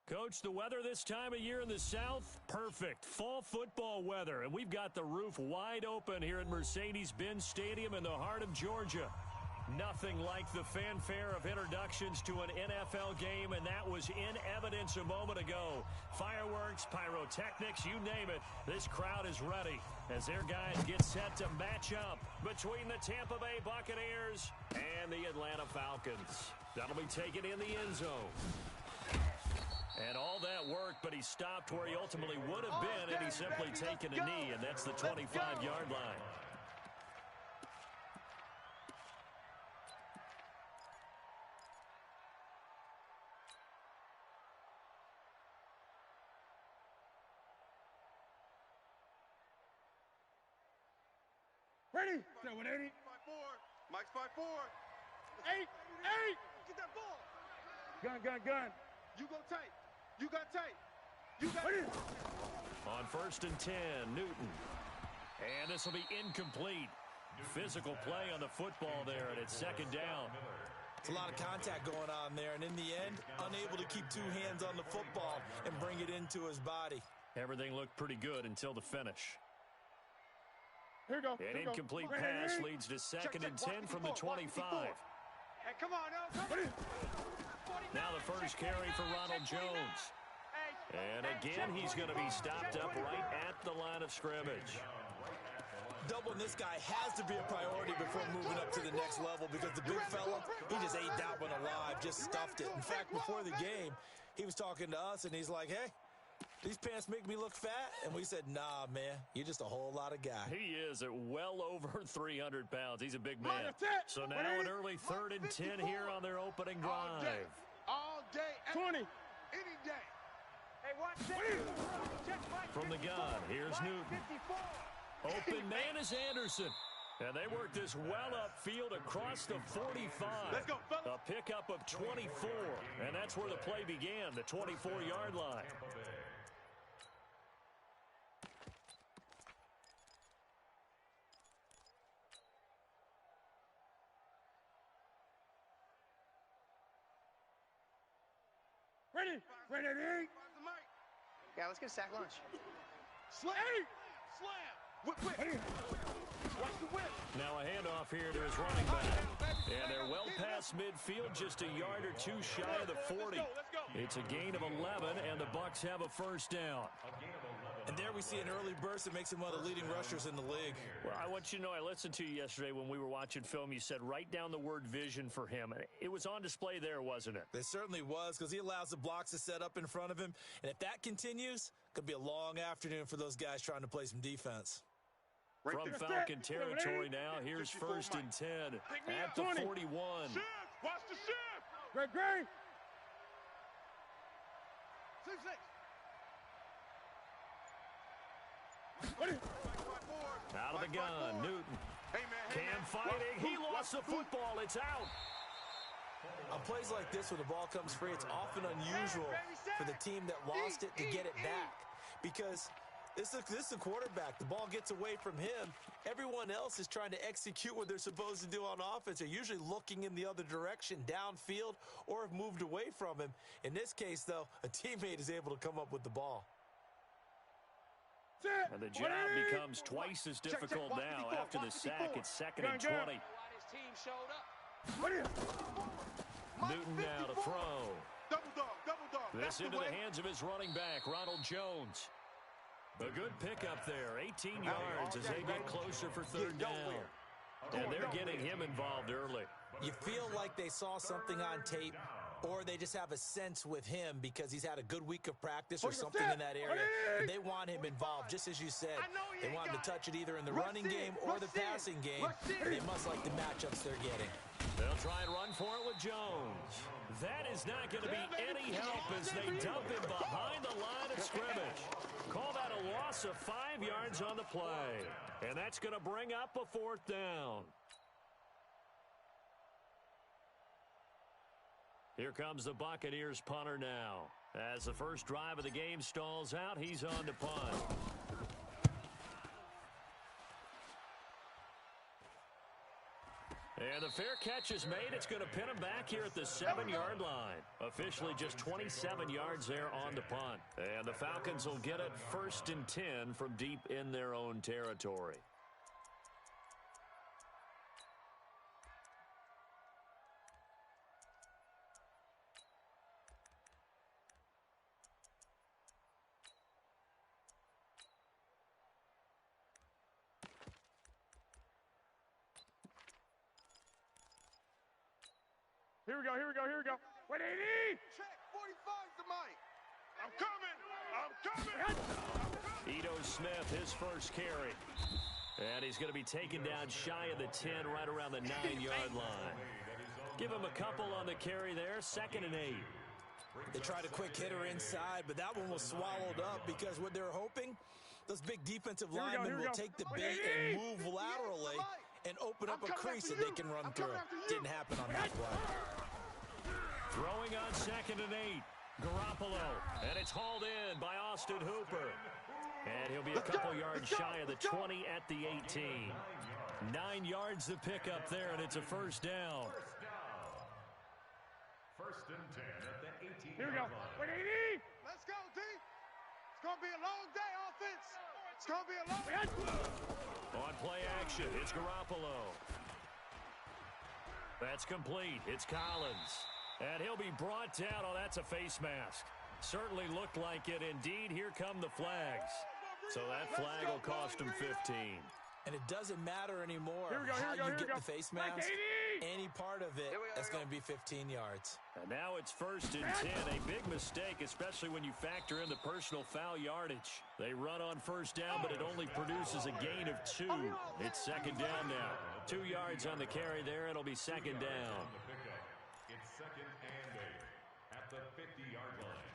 Coach, the weather this time of year in the South, perfect. Fall football weather, and we've got the roof wide open here at Mercedes-Benz Stadium in the heart of Georgia. Nothing like the fanfare of introductions to an NFL game, and that was in evidence a moment ago. Fireworks, pyrotechnics, you name it. This crowd is ready as their guys get set to match up between the Tampa Bay Buccaneers and the Atlanta Falcons. That'll be taken in the end zone. And all that work, but he stopped where he ultimately would have been, and he's simply taken a knee, and that's the 25-yard line. Ready? 780. 5-4. Mike's 5-4. 8. Get that ball. Gun. You go tight. You got tight. You got Ready? On 1st and 10, Newton. And this will be incomplete. Physical play on the football there, and it's second down. It's a lot of contact going on there, and in the end, unable to keep two hands on the football and bring it into his body. Everything looked pretty good until the finish. Here we go. An incomplete pass leads to second and 10 from the 25. Hey, come on, now. Now the first carry for Ronald Jones. And again, he's going to be stopped up right at the line of scrimmage. Doubling this guy has to be a priority before moving up to the next level because the big fella, he just ate that one alive, just stuffed it. In fact, before the game, he was talking to us, and he's like, hey, these pants make me look fat? And we said, nah, man, you're just a whole lot of guy. He is at well over 300 pounds. He's a big man. So now an early 3rd and 10 here on their opening drive. All day. 20. Any day. Hey, watch this. From the gun, here's Newton. Open man is Anderson. And they work this well upfield across the 45. Let's go, fellas. A pickup of 24. And that's where the play began, the 24-yard line. Ready? Yeah, let's get a sack lunch. Slam. Whip. Watch the whip. Now a handoff here to his running back. And they're well past midfield, just a yard or two shy of the 40. Let's go. It's a gain of 11, and the Bucs have a first down. And there we see an early burst that makes him one of the leading rushers in the league. Well, I want you to know, I listened to you yesterday when we were watching film. You said write down the word vision for him. It was on display there, wasn't it? It certainly was, because he allows the blocks to set up in front of him. And if that continues, it could be a long afternoon for those guys trying to play some defense. From Falcon territory now, here's 1st and 10 at the 41. Shift. Watch the shift. Great. 6. Out of the gun, Newton. Hey, man. Cam fighting. He lost the football. It's out. On plays like this where the ball comes free, it's often unusual for the team that lost it to get it back. Because this is the quarterback. The ball gets away from him. Everyone else is trying to execute what they're supposed to do on offense. They're usually looking in the other direction, downfield, or have moved away from him. In this case, though, a teammate is able to come up with the ball. And the job becomes twice as difficult now after the sack. It's 2nd and 20. His team showed up. Newton now to throw. Double dog. This into the hands of his running back, Ronald Jones. A good pickup there, 18 yards as they get closer for 3rd down. And they're getting him involved early. You feel like they saw something on tape, or they just have a sense with him because he's had a good week of practice or something in that area. And they want him involved, just as you said. They want him to touch it either in the running game or the passing game. And they must like the matchups they're getting. They'll try and run for it with Jones. That is not going to be any help as they dump him behind the line of scrimmage. Call that a loss of 5 yards on the play. And that's going to bring up a 4th down. Here comes the Buccaneers punter now. As the first drive of the game stalls out, he's on to punt. And the fair catch is made. It's going to pin him back here at the 7-yard line. Officially just 27 yards there on the punt. And the Falcons will get it 1st and 10 from deep in their own territory. Here we go, here we go, here we go. 180! Check, 45's the mic. I'm coming! I'm coming! Ito Smith, his first carry. And he's going to be taken down shy of the 10, right around the 9-yard line. Give him a couple on the carry there, 2nd and 8. They tried a quick hitter inside, but that one was swallowed up because what they're hoping, those big defensive linemen will take the bait and move laterally and open up a crease that they can run through. Didn't happen on that play. Throwing on 2nd and 8. Garoppolo. And it's hauled in by Austin Hooper. And he'll be a couple yards shy of the 20 at the 18. 9 yards to pick up there, and it's a first down. 1st and 10 at the 18. Here we go. 180! Let's go, D. It's going to be a long day, offense. It's going to be a long day. On play action, it's Garoppolo. That's complete. It's Collins. And he'll be brought down. Oh, that's a face mask. Certainly looked like it. Indeed, here come the flags. So that flag will cost him 15. And it doesn't matter anymore Here we go, how you here we get go. the face mask. Any part of it is going to be 15 yards. And now it's 1st and 10. A big mistake, especially when you factor in the personal foul yardage. They run on 1st down, but it only produces a gain of 2. It's 2nd down now. 2 yards on the carry there. It'll be 2nd down. It's 2nd and 8 at the 50-yard line.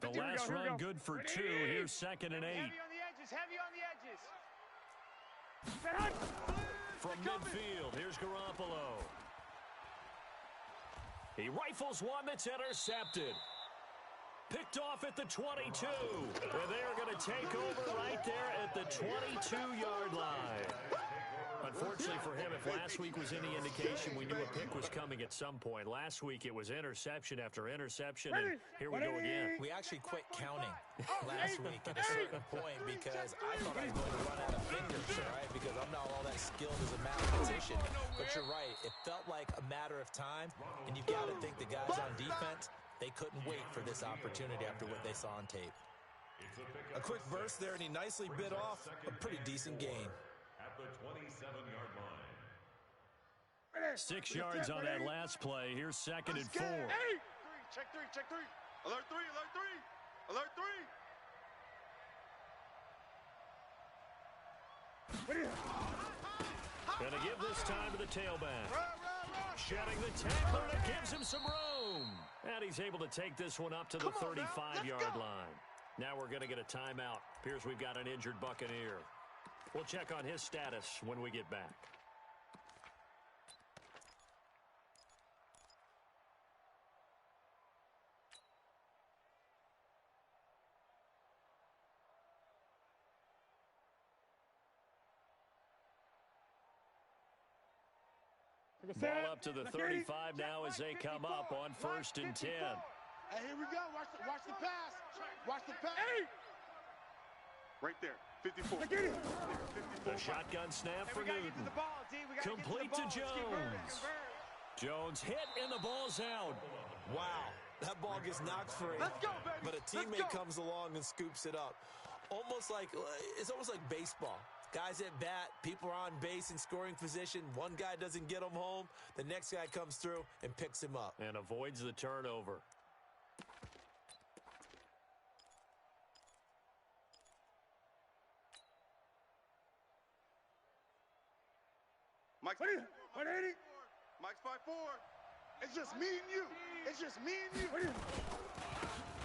The last run good for 2. Here's 2nd and 8. Heavy on the edges, heavy on the edges. From midfield, here's Garoppolo. He rifles one that's intercepted. Picked off at the 22. And they are going to take over right there at the 22-yard line. Unfortunately for him, if last week was any indication, we knew a pick was coming at some point. Last week it was interception after interception, and here we go again. We actually quit counting last week at a certain point because I thought I was going to run out of fingers, right? Because I'm not all that skilled as a mathematician. But you're right. It felt like a matter of time, and you've got to think the guys on defense, they couldn't wait for this opportunity after what they saw on tape. A quick burst there, and he nicely bit off a pretty decent gain. At the 27-yard line. 6 yards on that last play. Here's 2nd and 4. Check 3, check 3. Alert 3, alert 3. Alert 3. Gonna give this time to the tailback. Shedding the tackler, and it gives him some room. And he's able to take this one up to the 35-yard line. Now we're gonna get a timeout. Appears we've got an injured Buccaneer. We'll check on his status when we get back. Ball up to the 35 now as they come up on 1st and 10. Hey, here we go. Watch the pass. Watch the pass. Right there. 54. The shotgun snap for Newton. Complete to Jones. Jones hit and the ball's out. Wow, that ball gets knocked free. Let's go, baby. But a teammate comes along and scoops it up. It's almost like baseball. Guys at bat, people are on base in scoring position. One guy doesn't get him home. The next guy comes through and picks him up. And avoids the turnover. Mike's 180. Mike's 5'4". It's just me and you. It's just me and you.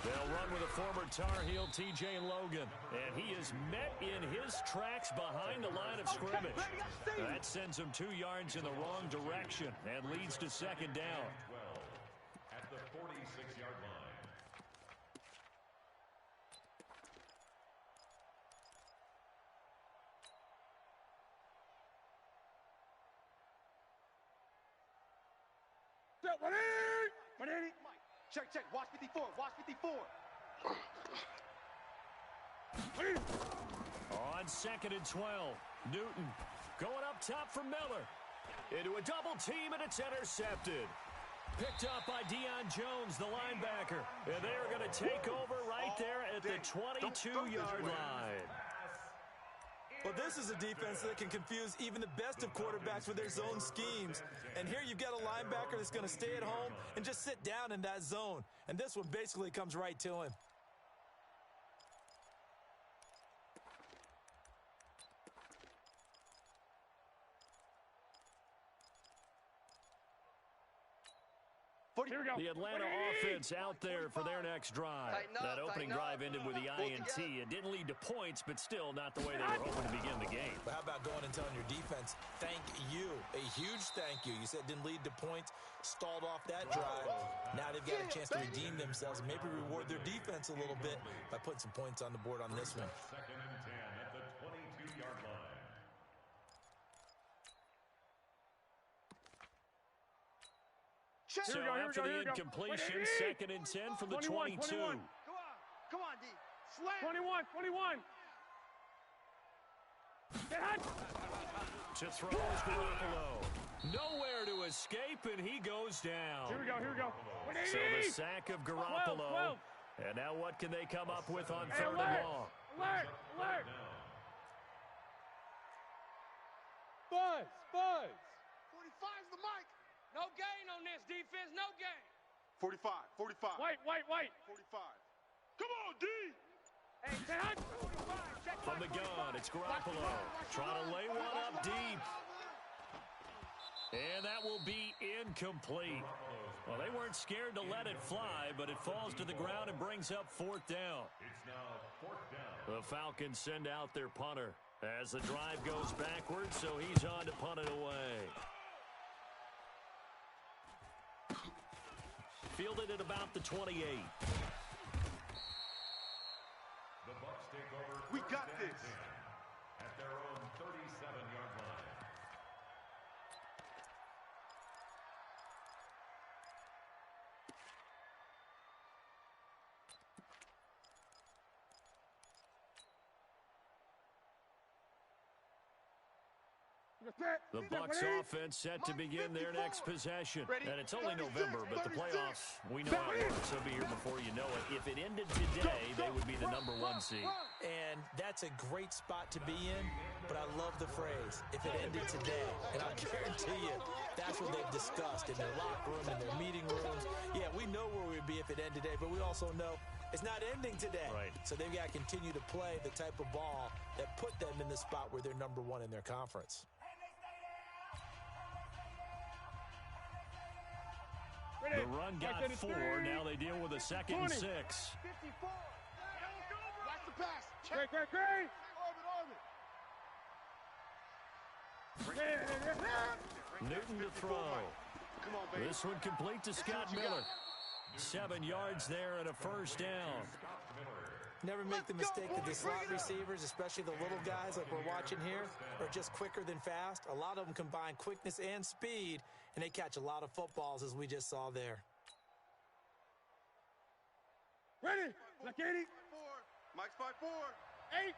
They'll run with a former Tar Heel, T.J. Logan. And he is met in his tracks behind the line of scrimmage. That sends him 2 yards in the wrong direction and leads to 2nd down. 12 at the 46-yard line. 180. Mike, check. Watch 54. Watch 54. On 2nd and 12, Newton going up top for Miller. Into a double team, and it's intercepted. Picked up by Deion Jones, the linebacker. And they are going to take over right there at the 22-yard line. Well, this is a defense that can confuse even the best of quarterbacks with their zone schemes. And here you've got a linebacker that's going to stay at home and just sit down in that zone. And this one basically comes right to him. Here we go. The Atlanta offense out there for their next drive. That opening drive ended with the INT. It didn't lead to points, but still not the way they were hoping to begin the game. But how about going and telling your defense, thank you, a huge thank you. You said it didn't lead to points, stalled off that drive. Now they've got a chance to redeem themselves and maybe reward their defense a little bit by putting some points on the board on this one. 2nd and 10 at the 22-yard line. So after the incompletion, 2nd and 10 from the 22. 21. Come on, D. Slam. 21. Get hot. To throw is Garoppolo. Nowhere to escape, and he goes down. Here we go. 180. So the sack of Garoppolo. 12. And now what can they come up with on Hey, 3rd and alert. long? Alert. Buzz. 45's the mic. No gain on this defense. No gain. 45. White. 45. Come on, D. Hey, Get hot. 45. Check From the gun, it's Garoppolo. Trying to lay one up deep. And that will be incomplete. Well, they weren't scared to let it fly, but it falls to the ground and brings up 4th down. It's now 4th down. The Falcons send out their punter as the drive goes backwards, so he's on to punt it away. Fielded at about the 28. The Bucs take over. We got 1st and this. 10 at their own 37-yard line. The Bucs offense set to begin their next possession. And it's only November, but the playoffs, we know how it works. They'll be here before you know it. If it ended today, they would be the #1 seed. And that's a great spot to be in, but I love the phrase, if it ended today. And I'll guarantee you, that's what they've discussed in their locker room, in their meeting rooms. Yeah, we know where we'd be if it ended today, but we also know it's not ending today. Right. So they've got to continue to play the type of ball that put them in the spot where they're #1 in their conference. The run got 4. Now they deal with a 2nd and 6. 54. Watch the pass. Great. Orbit. Newton to throw. Come on, baby. This one complete to Scott Miller. 7 yards there and a 1st down. Never make the mistake that the slot receivers, especially the little guys like we're watching here, are just quicker than fast. A lot of them combine quickness and speed, and they catch a lot of footballs, as we just saw there. Ready. Black 80. Mike's 5-4. 8.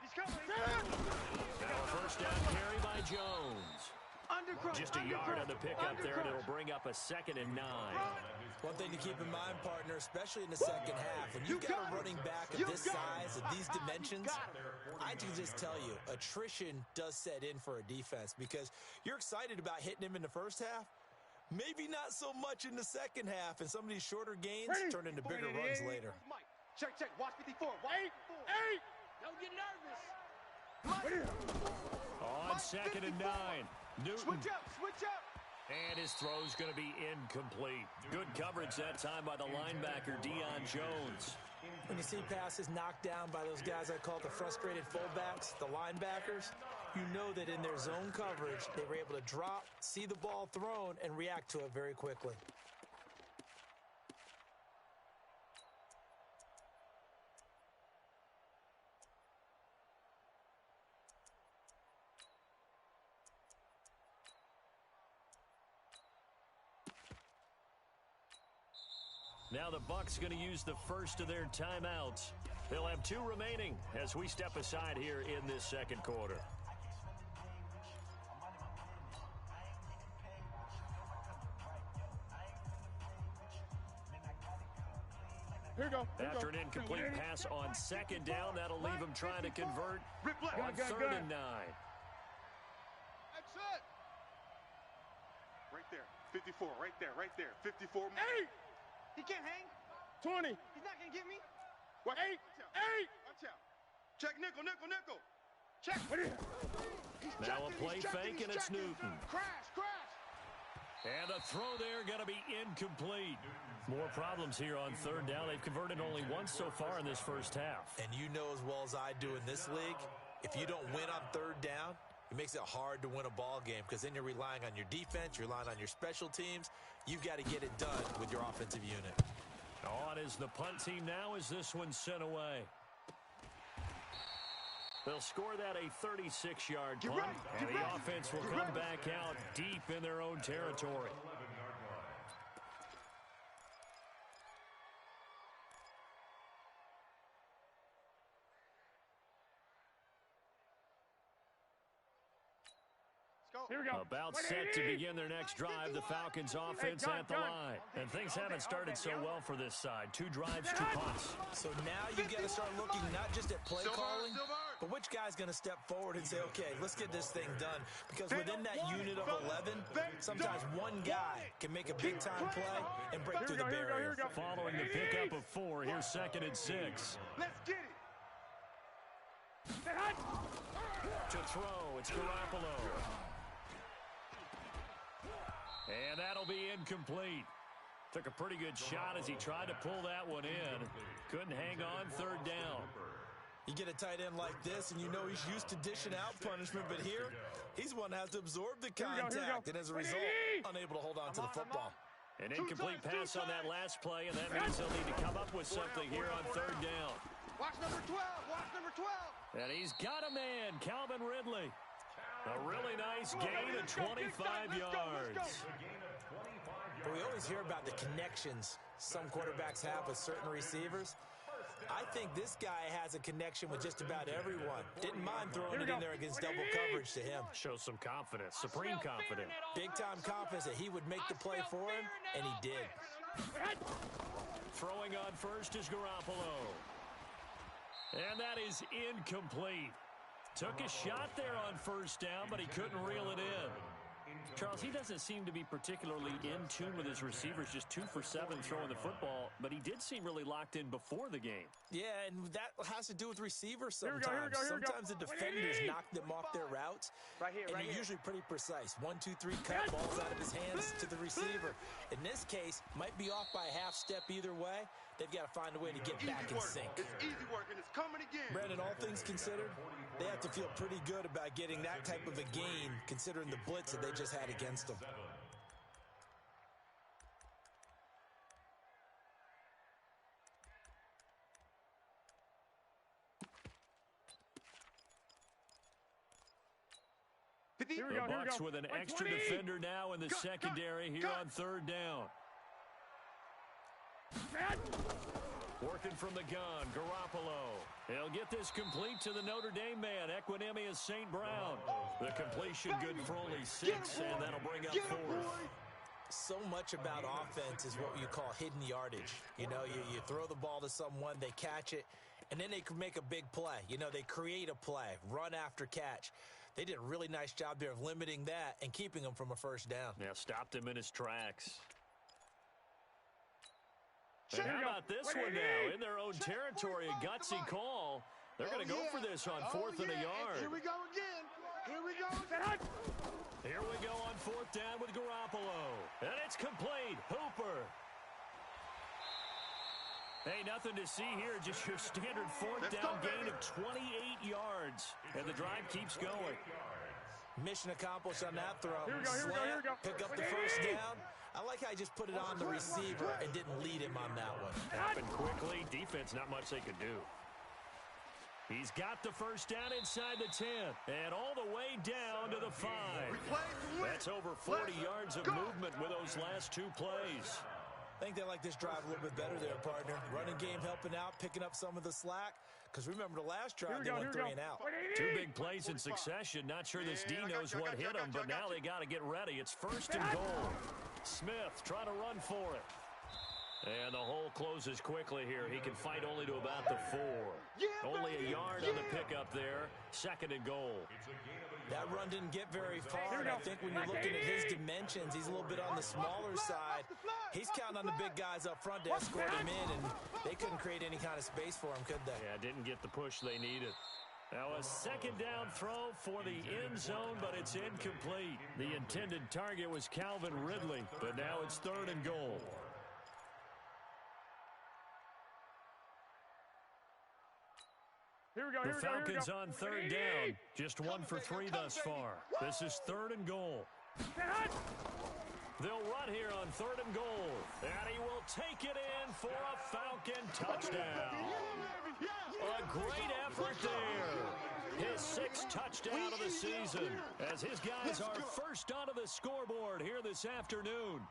He's coming. Now a 1st down carry by Jones. Just a yard on the pickup there, and it'll bring up a 2nd and 9. One thing to keep in mind, partner, especially in the second half, when you've got a running back of this size, of these dimensions, I can just tell you, attrition does set in for a defense because you're excited about hitting him in the first half, maybe not so much in the second half, and some of these shorter gains turn into bigger runs later. Mike, check. Watch 54. Watch 54. Don't get nervous. On 2nd and 9. Newton. Switch up. And his throw's going to be incomplete. Good coverage that time by the linebacker, Deion Jones. When you see passes knocked down by those guys I call the frustrated fullbacks, the linebackers, you know that in their zone coverage, they were able to drop, see the ball thrown, and react to it very quickly. Now the Bucs going to use the first of their timeouts. They'll have 2 remaining as we step aside here in this second quarter. Here we go. After an incomplete pass on second down, that'll leave him trying to convert on third and 9. That's it. Right there. 54. Right there. Right there. 54. 8. He can't hang. 20. He's not going to get me. Watch 8. 8. Watch out. Check nickel, nickel, nickel. Check. He's Now a checking, play he's checking, fake, he's and it's checking. Newton. Crash, crash. And the throw there going to be incomplete. More problems here on third down. They've converted only once so far in this first half. And you know as well as I do in this league, if you don't win on third down, it makes it hard to win a ball game because then you're relying on your defense, you're relying on your special teams. You've got to get it done with your offensive unit. On is the punt team now as this one's sent away. They'll score that a 36-yard punt, and the offense will come back out deep in their own territory. Here we go. About set to begin their next drive, the Falcons offense at the line. And things haven't started so well for this side. 2 drives, 2 punts. So now you've got to start looking not just at play calling, but which guy's going to step forward and say, okay, let's get this thing done. Because within that unit of 11, sometimes one guy can make a big-time play and break through the barrier. Following the pickup of 4, here's 2nd and 6. Let's get it. To throw, it's Garoppolo. And that'll be incomplete. Took a pretty good shot as he tried to pull that one in. Couldn't hang on third down. You get a tight end like this, and you know he's used to dishing out punishment, but here, he's one that has to absorb the contact, and as a result, unable to hold on to the football. An incomplete pass on that last play, and that means they'll need to come up with something here on third down. Watch number 12. Watch number 12. And he's got a man, Calvin Ridley. A really nice gain of 25 yards. But we always hear about the connections some quarterbacks have with certain receivers. I think this guy has a connection with just about everyone. Didn't mind throwing it in there against double coverage to him. Shows some confidence, supreme confidence. Big-time confidence that he would make the play for him, and he did. Throwing on first is Garoppolo. And that is incomplete. Took a shot there on first down, but he couldn't reel it in. Charles, he doesn't seem to be particularly in tune with his receivers, just 2 for 7 throwing the football, but he did seem really locked in before the game. Yeah, and that has to do with receivers sometimes. Sometimes the defenders knock them off their routes, and they're usually pretty precise. 1, 2, 3, cut, balls out of his hands to the receiver. In this case, might be off by a half step either way. They've got to find a way to get back in sync. It's easy work, and it's coming again. Brandon, all things considered, they have to feel pretty good about getting that type of a gain, considering the blitz that they just had against them. The Bucs with an extra defender now in the secondary here on third down. Working from the gun, Garoppolo. He'll get this complete to the Notre Dame man, Equinemius St. Brown. The completion good for only 6, and that'll bring up 4th. So much about offense is what you call hidden yardage. You know, you throw the ball to someone, they catch it, and then they can make a big play. You know, they create a play, run after catch. They did a really nice job there of limiting that and keeping him from a first down. Yeah, stopped him in his tracks. And how about this one now? In their own territory, a gutsy call. They're going to go for this on 4th and a yard. Here we go again. Here we go again. Here we go on 4th down with Garoppolo. And it's complete. Hooper. Hey, nothing to see here. Just your standard 4th down gain of 28 yards. And the drive keeps going. Mission accomplished on that throw. Here we go. Pick up the first down. I like how he just put it on the receiver and didn't lead him on that one. Happened quickly. Defense, not much they could do. He's got the first down inside the 10. And all the way down to the 5. That's over 40 yards of movement with those last 2 plays. I think they like this drive a little bit better there, partner. Running game helping out, picking up some of the slack. Because remember the last drive, they went 3 and out. 2 big plays in succession. Not sure this D knows what hit him, but now they got to get ready. It's 1st and goal. Smith trying to run for it. And the hole closes quickly here. He can fight only to about the 4. Only a yard on the pickup there. 2nd and goal. That run didn't get very far, and I think when you're looking at his dimensions, he's a little bit on the smaller side. He's counting on the big guys up front to escort him in, and they couldn't create any kind of space for him, could they? Yeah, didn't get the push they needed. Now a 2nd down throw for the end zone, but it's incomplete. The intended target was Calvin Ridley, but now it's 3rd and goal. Here we go, the Falcons on 3rd down. Just 1 for 3 thus far. This is 3rd and goal. They'll run here on 3rd and goal. And he will take it in for a Falcon touchdown. A great effort there. His 6th touchdown of the season as his guys are first onto the scoreboard here this afternoon.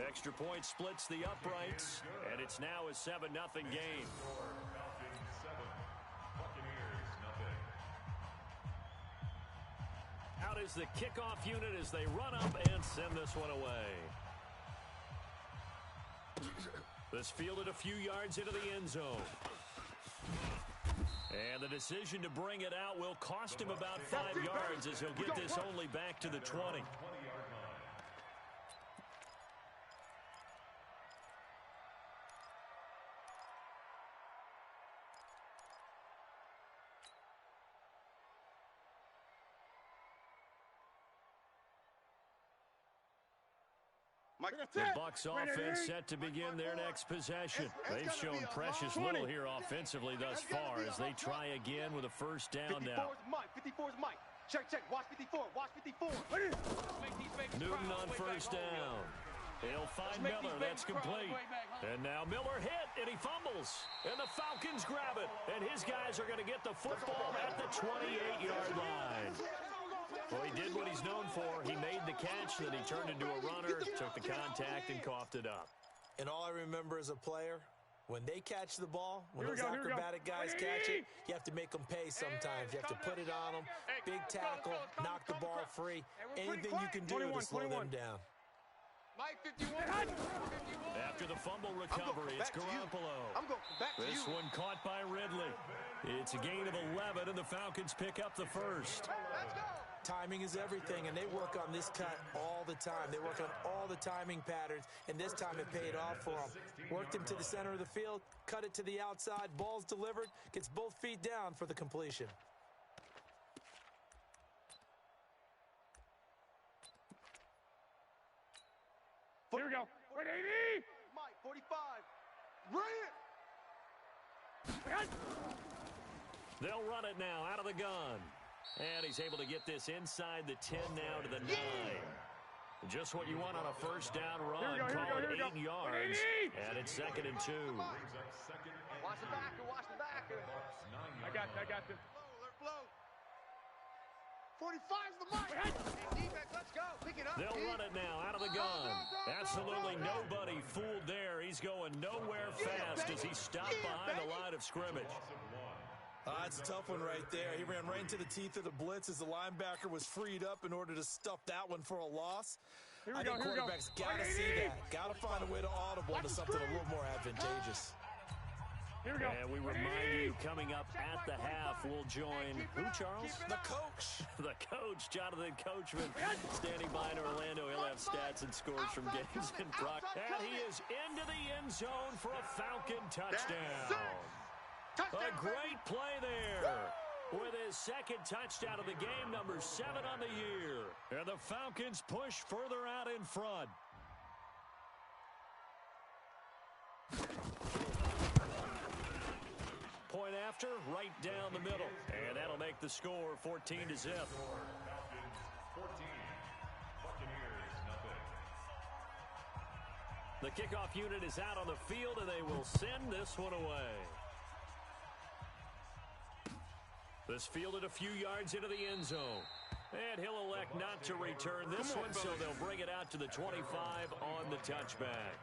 Extra point splits the uprights, and it's now a 7-0 game. Out is the kickoff unit as they run up and send this one away. This fielded a few yards into the end zone. And the decision to bring it out will cost him about 5 yards as he'll get this only back to the 20. The Bucs offense set to begin their next possession. They've shown precious little here offensively thus far as they try again with a 1st down now. 54's Mike. Check. Watch 54. Watch 54. Newton on 1st down. He'll find Miller. That's complete. And now Miller hit, and he fumbles. And the Falcons grab it. And his guys are going to get the football at the 28-yard line. Well, he did what he's known for. He made the catch, then he turned into a runner, took the contact, and coughed it up. And all I remember as a player, when they catch the ball, when those acrobatic guys catch it, you have to make them pay sometimes. You have to put it on them, big tackle, knock the ball free. Anything you can do to slow them down. Mike 51. After the fumble recovery, it's Garoppolo. This one caught by Ridley. It's a gain of 11, and the Falcons pick up the 1st. Let's go. Timing is everything, and they work on this cut all the time. They work on all the timing patterns, and this time it paid off for them. Worked him to the center of the field, cut it to the outside, ball's delivered, gets both feet down for the completion. Here we go. 180. Mike 45. Bring it. They'll run it now out of the gun. And he's able to get this inside the 10 now to the 9. Just what you want on a 1st down run. Call it 8 yards. And it's 2nd and 2. Watch the backer. Watch the backer. I got this. Flow. 45's the Mike. Defense, let's go. Pick it up. They'll run it now out of the gun. Absolutely nobody fooled there. He's going nowhere fast as he stopped behind the line of scrimmage. That's a tough one right there. He ran right into the teeth of the blitz as the linebacker was freed up in order to stuff that one for a loss. I think quarterbacks got to see that. Got to find a way to audible into something a little more advantageous. Here we go. And we remind you, coming up at the half, we'll join who, Charles? The coach. The coach, Jonathan Coachman, standing by in Orlando. He'll have stats and scores from games in Brock. And he is into the end zone for a Falcon touchdown. A great play there with his 2nd touchdown of the game, number 7 on the year. And the Falcons push further out in front. Point after, right down the middle. And that'll make the score 14-0. The kickoff unit is out on the field, and they will send this one away. This fielded a few yards into the end zone. And he'll elect not to return this one, so they'll bring it out to the 25 on the touchback.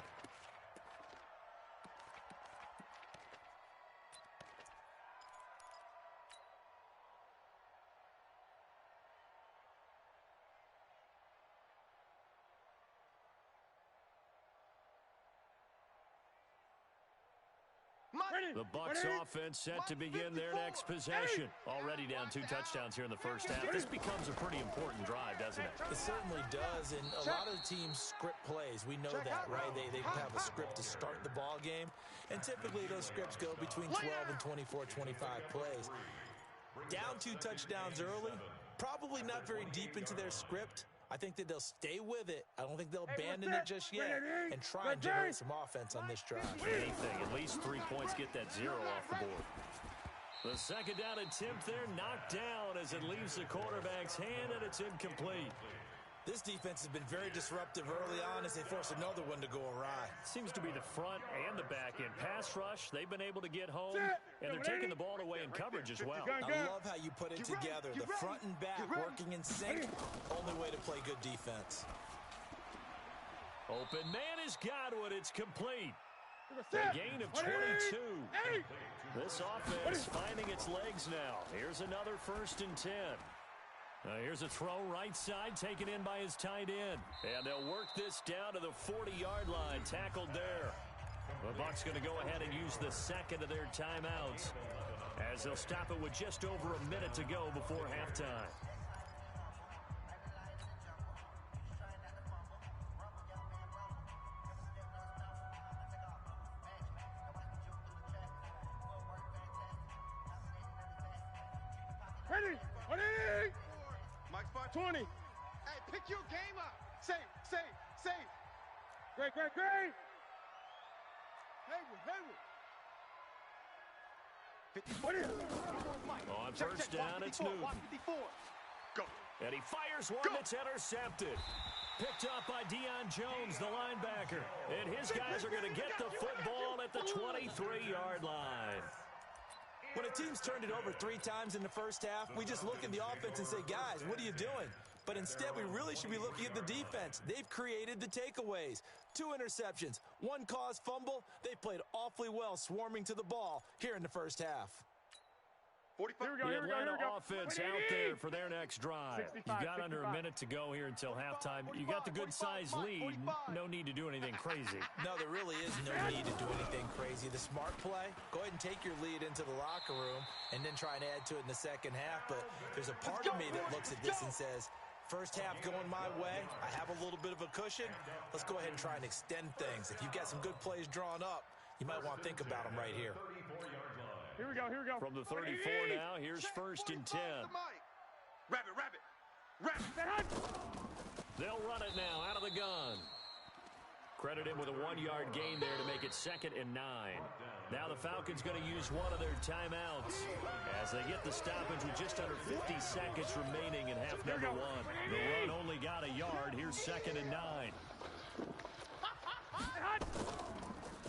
The Bucs offense set to begin their next possession. Already down 2 touchdowns here in the first half. This becomes a pretty important drive, doesn't it? It certainly does, and a lot of the teams script plays. We know that, right? They have a script to start the ball game, and typically those scripts go between 12 and 24, 25 plays. Down 2 touchdowns early, probably not very deep into their script. I think that they'll stay with it. I don't think they'll abandon it just yet and try and generate some offense on this drive. Anything, at least 3 points, get that 0 off the board. The second down attempt there knocked down as it leaves the quarterback's hand, and it's incomplete. This defense has been very disruptive early on as they force another one to go awry. Seems to be the front and the back end. Pass rush, they've been able to get home, and they're taking the ball away in coverage as well. I love how you put it together. The front and back working in sync. Only way to play good defense. Open man has got one. It's complete. A gain of 22. This offense finding its legs now. Here's another 1st and 10. Here's a throw right side taken in by his tight end. And they'll work this down to the 40-yard line. Tackled there. The Bucs going to go ahead and use the second of their timeouts as they'll stop it with just over a minute to go before halftime. Ready? 20. Hey, pick your game up. Save. Great. Hayward. On first down, it's Newton. Go. And he fires one that's intercepted. Picked up by Deion Jones, the linebacker. And his guys are going to get the football at the 23-yard line. When a team's turned it over 3 times in the first half, we just look at the offense and say, guys, what are you doing? But instead, we really should be looking at the defense. They've created the takeaways. 2 interceptions, 1 caused fumble. They played awfully well swarming to the ball here in the first half. 45. The Atlanta offense out there for their next drive. You've got under a minute to go here until halftime. You got the good-sized lead. No need to do anything crazy. No, there really is no need to do anything crazy. The smart play, go ahead and take your lead into the locker room and then try and add to it in the second half. But there's a part of me that looks at this and says, first half going my way, I have a little bit of a cushion. Let's go ahead and try and extend things. If you've got some good plays drawn up, you might want to think about them right here. Here we go. From the 34 now, here's 1st and 10. Rabbit. They'll run it now out of the gun. Credit him with a 1-yard gain there to make it 2nd and 9. Now the Falcons going to use one of their timeouts as they get the stoppage with just under 50 seconds remaining in half number 1. The run only got a yard. Here's 2nd and 9.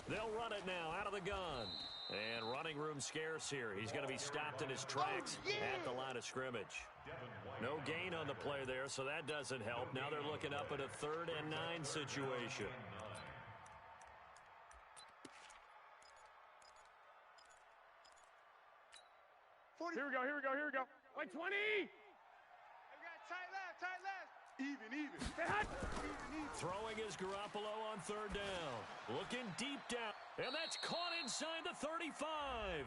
They'll run it now out of the gun. And running room scarce here. He's going to be stopped in his tracks at the line of scrimmage. No gain on the play there, so that doesn't help. Now they're looking up at a 3rd and 9 situation. Here we go. Like 20. Tight left. Even. Throwing is Garoppolo on 3rd down. Looking deep down. And that's caught inside the 35.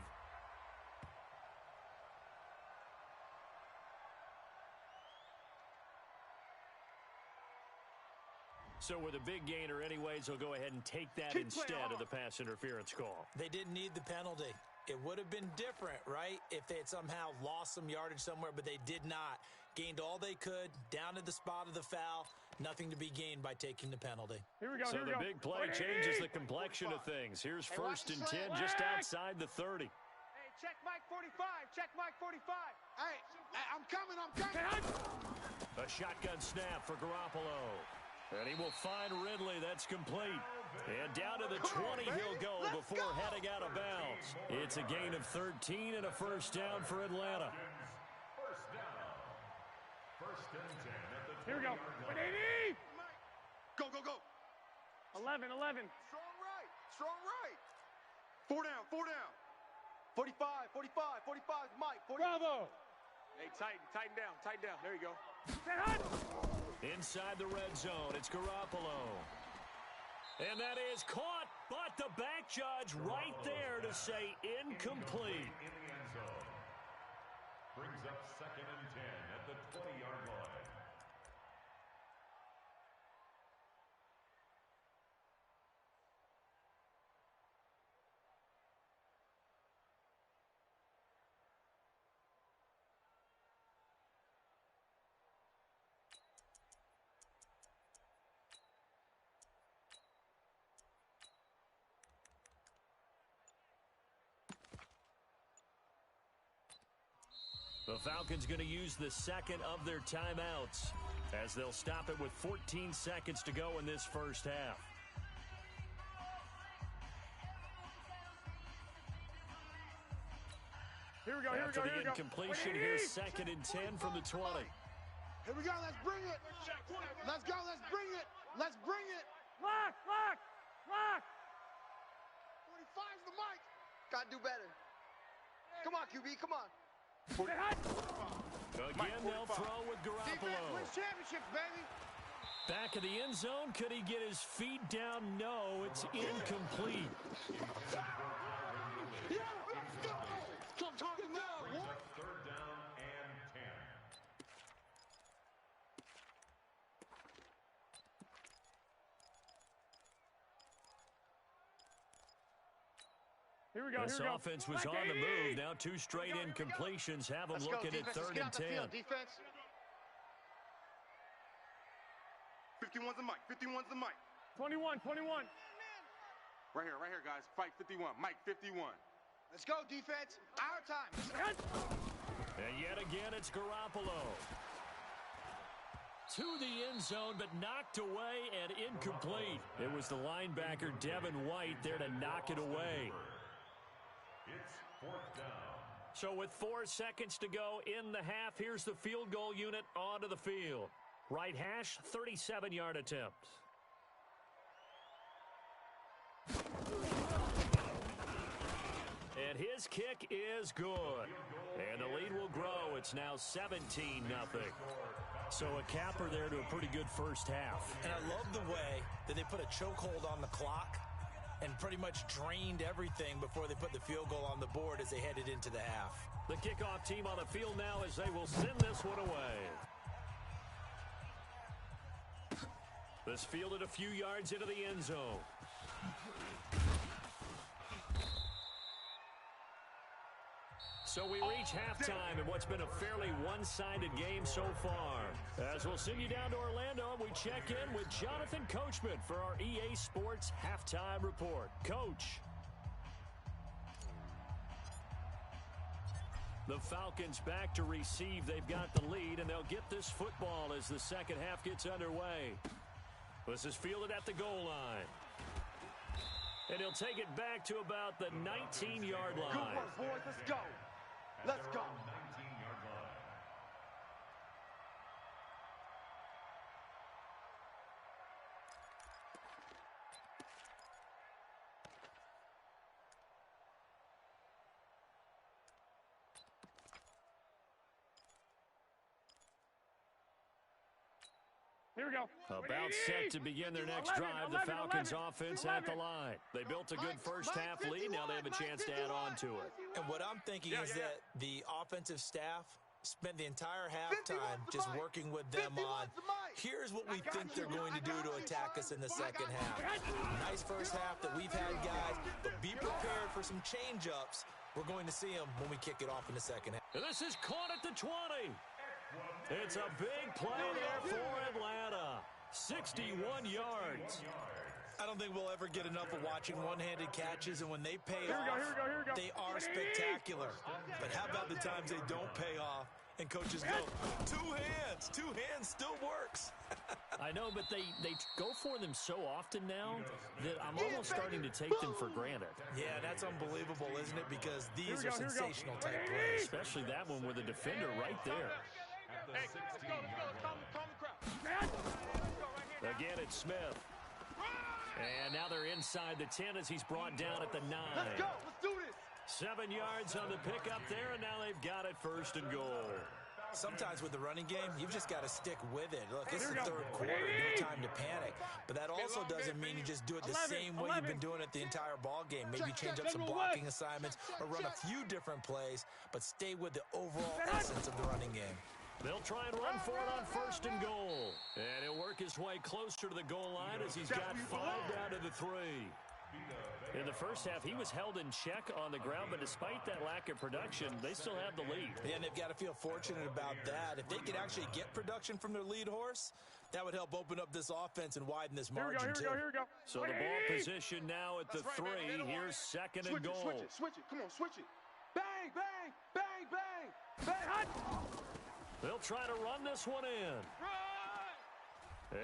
So with a big gainer anyways, he'll go ahead and take that instead of the pass interference call. They didn't need the penalty. It would have been different, right, if they had somehow lost some yardage somewhere, but they did not. Gained all they could, down to the spot of the foul. Nothing to be gained by taking the penalty. Here we go. So the big play changes the complexion of things. Here's 1st and 10 just outside the 30. Hey, check Mike 45. Hey, I'm coming. A shotgun snap for Garoppolo. And he will find Ridley. That's complete. And down to the 20 he'll go before heading out of bounds. It's a gain of 13 and a 1st down for Atlanta. First we go. 180. Go, go, go. 11. Strong right. Strong right. 4 down, 4 down. 45, 45, 45, Mike. 40. Bravo. Hey, tighten down. There you go. Inside the red zone, it's Garoppolo. And that is caught, but the back judge right there to say incomplete. In the end zone. Brings up 2nd and 10 at the 20-yard line. The Falcons going to use the second of their timeouts as they'll stop it with 14 seconds to go in this first half. Here we go. After the incompletion, here's 2nd and 10 from the 20. Here we go. Let's bring it. Let's go. Let's bring it. Let's bring it. Lock. 45's the mic. Gotta do better. Come on, QB. Come on. Again, they'll throw with Defense Garoppolo. wins championships, baby. Back of the end zone. Could he get his feet down? No, it's incomplete. Yeah, let's go. I'm talking now. Brings What? up 3rd down and 10. Here we go. This offense was on the move. Now 2 straight incompletions have them looking at 3rd and 10. Defense. 51's the mic. 51's the mic. 21. Right here, guys. Fight 51. Mike, 51. Let's go, defense. Our time. And yet again, it's Garoppolo. To the end zone, but knocked away and incomplete. It was the linebacker, Devin White, there to knock it away. It's 4th down. So with 4 seconds to go in the half, here's the field goal unit onto the field. Right hash, 37-yard attempt. And his kick is good. And the lead will grow. It's now 17-0. So a capper there to a pretty good first half. And I love the way that they put a chokehold on the clock and pretty much drained everything before they put the field goal on the board as they headed into the half. The kickoff team on the field now as they will send this one away. This fielded a few yards into the end zone. So we reach halftime in what's been a fairly one-sided game so far. As we'll send you down to Orlando, we check in with Jonathan Coachman for our EA Sports Halftime Report. Coach. The Falcons back to receive. They've got the lead, and they'll get this football as the second half gets underway. This is fielded at the goal line. And he'll take it back to about the 19-yard line. Good work, boys. Let's go. Let's go. 19-yard line. Here we go. About set to begin their next drive, the Falcons offense at the line. They built a good first half lead. Now they have a chance to add on to it. And what I'm thinking is that the offensive staff spent the entire halftime just working with them on, here's what we think they're going to do to attack us in the second half. Nice first half that we've had, guys, but be prepared for some change-ups. We're going to see them when we kick it off in the second half. And this is caught at the 20. It's a big play there for Atlanta. 61 yards. I don't think we'll ever get enough of watching one-handed catches, and when they pay off, here we go. they are spectacular. But how about the times they don't pay off, and coaches go, two hands still works. I know, but they go for them so often now that I'm almost starting to take them for granted. Yeah, that's unbelievable, isn't it? Because these are sensational type plays. Especially that one with the defender right there. Hey, let's go. Calm the crowd. Again, it's Smith. And now they're inside the 10 as he's brought down at the 9. Let's go. Let's do this. 7 yards on the pickup there, and now they've got it 1st and goal. Sometimes with the running game, you've just got to stick with it. Look, it's the 3rd quarter, no time to panic. But that also doesn't mean you just do it the same way you've been doing it the entire ball game. Maybe change up some blocking assignments or run a few different plays, but stay with the overall essence of the running game. They'll try and run for it on 1st and goal. And he'll work his way closer to the goal line as he's got 5 down to the 3. In the first half, he was held in check on the ground, but despite that lack of production, they still have the lead. Yeah, and they've got to feel fortunate about that. If they could actually get production from their lead horse, that would help open up this offense and widen this margin, too. Here we go. So the ball position now at the 3. Here's 2nd and goal. Switch it. Come on, switch it. Bang, bang, bang, bang, bang. They'll try to run this one in.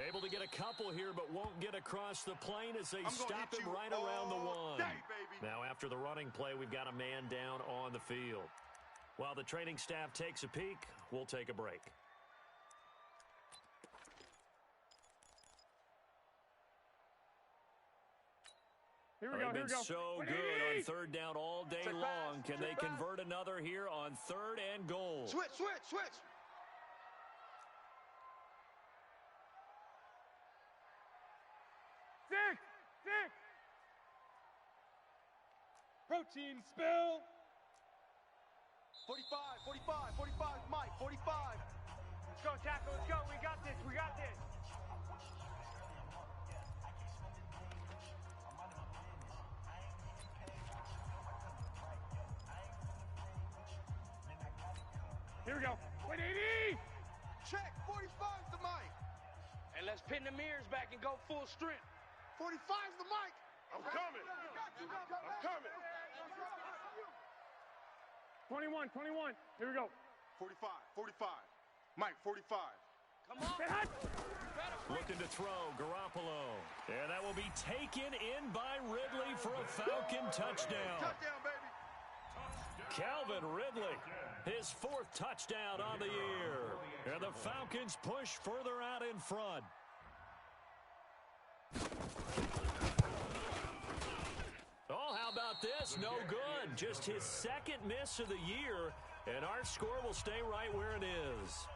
Able to get a couple here, but won't get across the plane as they stop him right around the 1. Now, after the running play, we've got a man down on the field. While the training staff takes a peek, we'll take a break. Here we go. They've been so good on 3rd down all day long. Can they convert another here on 3rd and goal? Switch. 6. Protein spill. 45, Mike, 45. Let's go, tackle. Let's go. We got this. Here we go. 180. Check. 45's the mic. And let's pin the mirrors back and go full strength. 45's the mic. I'm coming. 21. Here we go. 45. Mike, 45. Come on. Looking to throw, Garoppolo. And that will be taken in by Ridley for a Falcon touchdown. Touchdown, baby. Calvin Ridley, his 4th touchdown on the year. And the Falcons push further out in front. Oh, how about this? No good. Just his 2nd miss of the year, and our score will stay right where it is.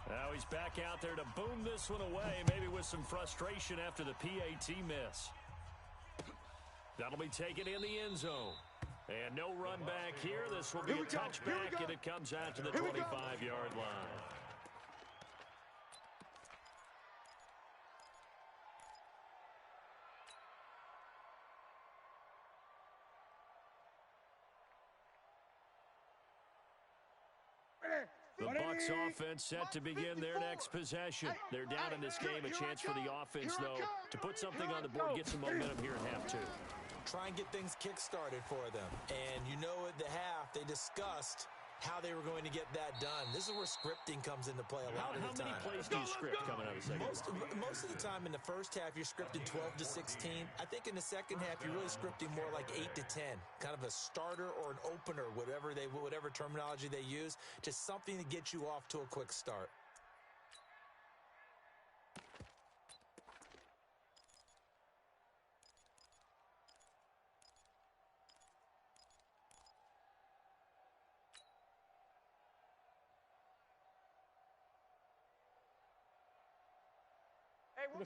Now he's back out there to boom this one away, maybe with some frustration after the PAT miss. That'll be taken in the end zone. And no run back here. This will be a touchback, and it comes out to the 25-yard line. The Bucs offense set to begin their next possession. They're down in this game. A chance for the offense, though, to put something on the board, get some momentum here in half 2. Try and get things kick-started for them. And you know at the half, they discussed how they were going to get that done. This is where scripting comes into play a lot of the time. How many plays do you script coming out of the second? Most of the time in the first half, you're scripting 12 to 16. I think in the second half, you're really scripting more like 8 to 10. Kind of a starter or an opener, whatever terminology they use. Just something to get you off to a quick start.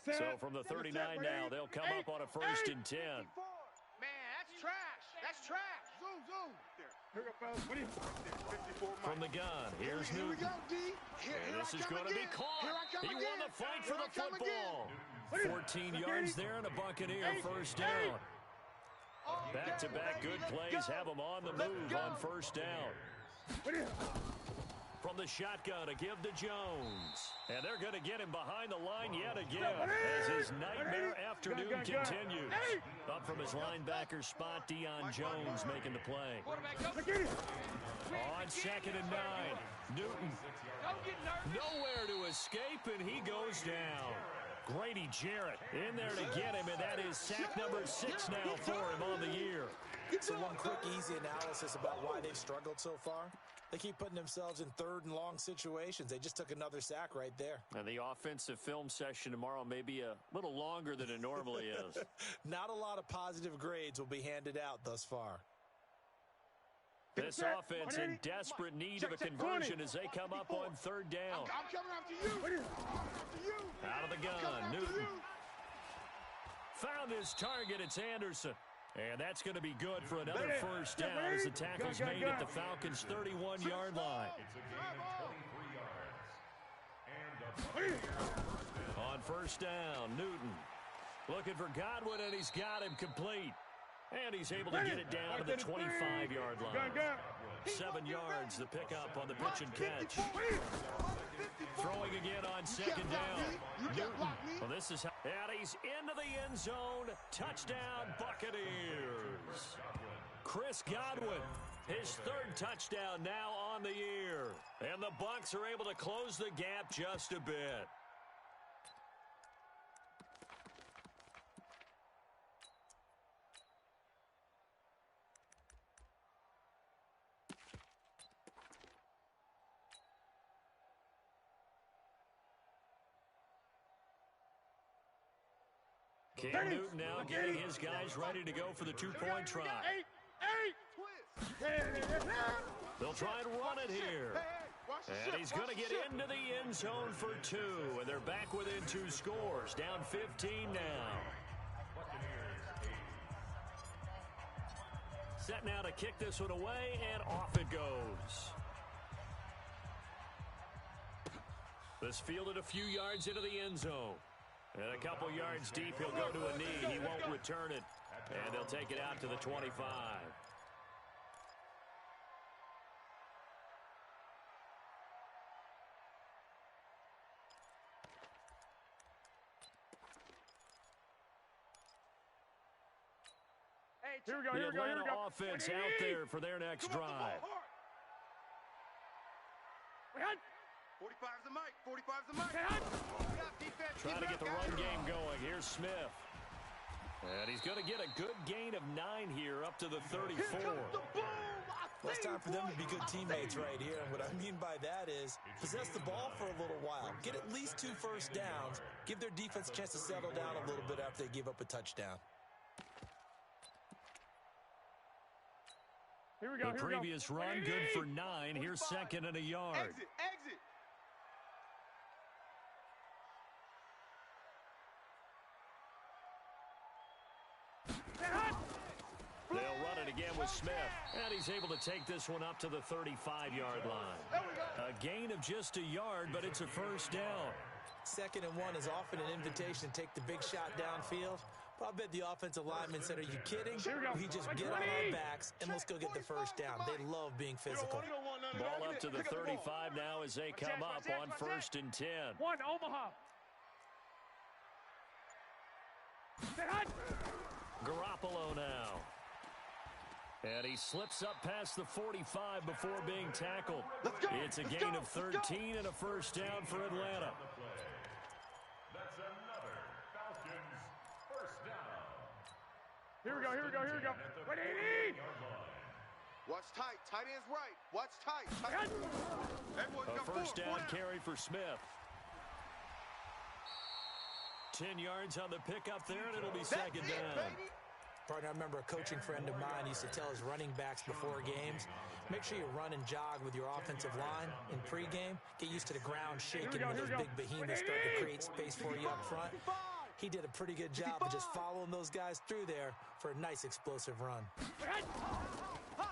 So from the 39 now, they'll come up on a 1st and 10. Man, that's trash. That's trash. Zoom. Here we go, fellas. What do you... 54, Mike. From the gun, here's Here we Newton. go, D. And this is going to be caught. He won the fight for the football. 14 yards there and a Buccaneer 1st down. Back-to-back good plays have them on the move on 1st down. From the shotgun to give to Jones. And they're going to get him behind the line yet again as his nightmare afternoon continues. Up from his linebacker spot, Deion Jones making the play. On 2nd and 9, Newton. Nowhere to escape, and he goes down. Grady Jarrett in there to get him, and that is sack number 6 now for him on the year. So one quick, easy analysis about why they've struggled so far. They keep putting themselves in third and long situations. They just took another sack right there. And the offensive film session tomorrow may be a little longer than it normally is. Not a lot of positive grades will be handed out thus far. This offense in desperate need of a conversion as they come up on third down. I'm coming after you. Out of the gun, Newton. Found his target, it's Anderson. And that's going to be good for another first down as the tackle's made at the Falcons' 31-yard line. On first down, Newton looking for Godwin, and he's got him complete. And he's able to get it down to the 25-yard line. 7 yards, the pickup on the pitch and catch. Throwing again on second down. Newton. Well, this is how. And he's into the end zone. Touchdown, Buccaneers. Chris Godwin, his third touchdown now on the year. And the Bucs are able to close the gap just a bit. Cam Newton now getting his guys ready to go for the two-point try. They'll try and run it here. And he's going to get into the end zone for 2. And they're back within 2 scores. Down 15 now. Set now to kick this one away, and off it goes. This fielded a few yards into the end zone. And a couple yards deep, he'll go to a knee. He won't return it. And they'll take it out to the 25. Here we go, The here we go, here we Atlanta go. offense out there for their next drive. 45's the mic. 45's the mic. Trying to get the run game going. Here's Smith. And he's going to get a good gain of 9 here up to the 34. Well, it's time for them to be good teammates right here. And what I mean by that is possess the ball for a little while. Get at least 2 first downs. Give their defense a chance to settle down a little bit after they give up a touchdown. Here we go, The here we go. previous run good for 9. Here's second and a yard. Exit. They'll run it again with Smith. And he's able to take this one up to the 35-yard line. A gain of just a yard, but it's a first down. 2nd and 1 is often an invitation to take the big shot downfield. But I bet the offensive lineman said, are you kidding? We just get on our backs and let's go get the first down. They love being physical. Ball up to the 35 now as they come up on 1st and 10. One, Omaha. Garoppolo now. And he slips up past the 45 before being tackled. It's a gain of 13 and a first down for Atlanta. That's another Falcons first down. Here we go, here we go, here we go. 180! Watch tight. Tight end's right. Watch tight. Everyone's A got first 4. down carry for Smith. 10 yards on the pickup there, and it'll be second down. Partner, I remember a coaching friend of mine used to tell his running backs before games, make sure you run and jog with your offensive line in pregame. Get used to the ground shaking when those big behemoths start to create space for you up front. He did a pretty good job of just following those guys through there for a nice explosive run.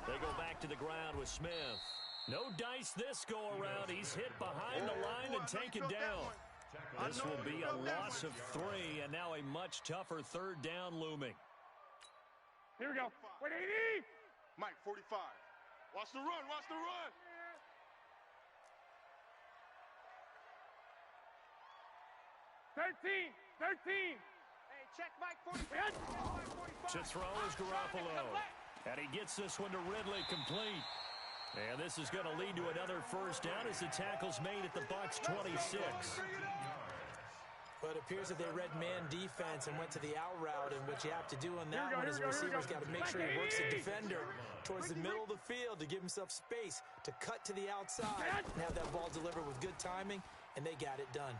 They go back to the ground with Smith. No dice this go around. He's hit behind the line and taken down. This will be a loss of 3, and now a much tougher third down looming. Here we go. 180! Mike, 45. Watch the run. Watch the run. Thirteen. Hey, check Mike 45. To throw is Garoppolo. And he gets this one to Ridley complete. And this is going to lead to another first down as the tackle's made at the Bucs 26. But it appears that they read man defense and went to the out route, and what you have to do on that one is the receiver's got to make sure he works the defender towards the middle of the field to give himself space to cut to the outside and have that ball delivered with good timing, and they got it done.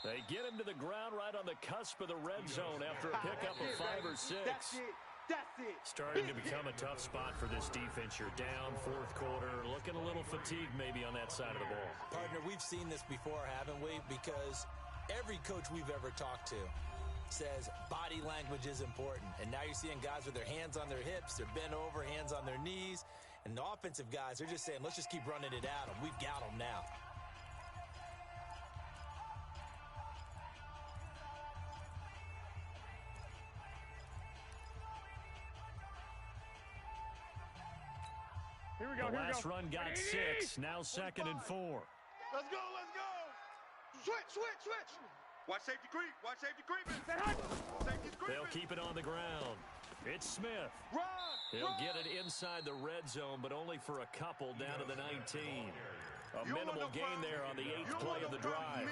They get him to the ground right on the cusp of the red zone after a pickup of 5 or 6. That's it. That's it. Starting to become a tough spot for this defense. You're down fourth quarter, looking a little fatigued maybe on that side of the ball. Partner, we've seen this before, haven't we? Because every coach we've ever talked to says body language is important. And now you're seeing guys with their hands on their hips, they're bent over, hands on their knees. And the offensive guys, they're just saying, let's just keep running it at them. We've got them now. Here we go, the last run got 6, now 2nd and 4. Let's go, let's go. Switch. Watch safety creep, watch safety creeping. Safety's creeping. They'll keep it on the ground. It's Smith. He'll get it inside the red zone, but only for a couple down to the 19. A minimal gain there on the 8th play of the drive.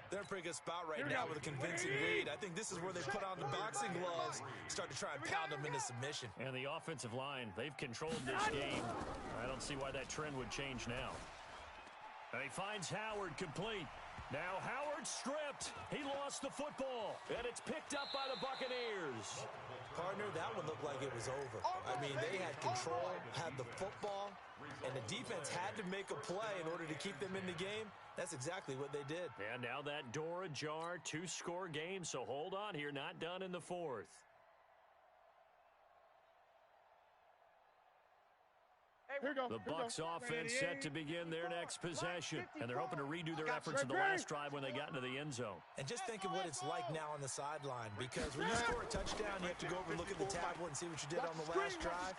They're in a pretty good spot right now with a convincing lead. I think this is where they put on the boxing gloves, start to try and pound them into submission. And the offensive line, they've controlled this game. I don't see why that trend would change now. And he finds Howard complete. Now Howard stripped. He lost the football, and it's picked up by the Buccaneers. Partner, that one looked like it was over. I mean, they had control, had the football, and the defense had to make a play in order to keep them in the game. That's exactly what they did. And now that door ajar, 2-score game, so hold on here, not done in the 4th. The Bucs offense set to begin their next possession, and they're hoping to redo their efforts in the last drive when they got into the end zone. And just think of what it's like now on the sideline, because when you score a touchdown, you have to go over and look at the tablet and see what you did on the last drive.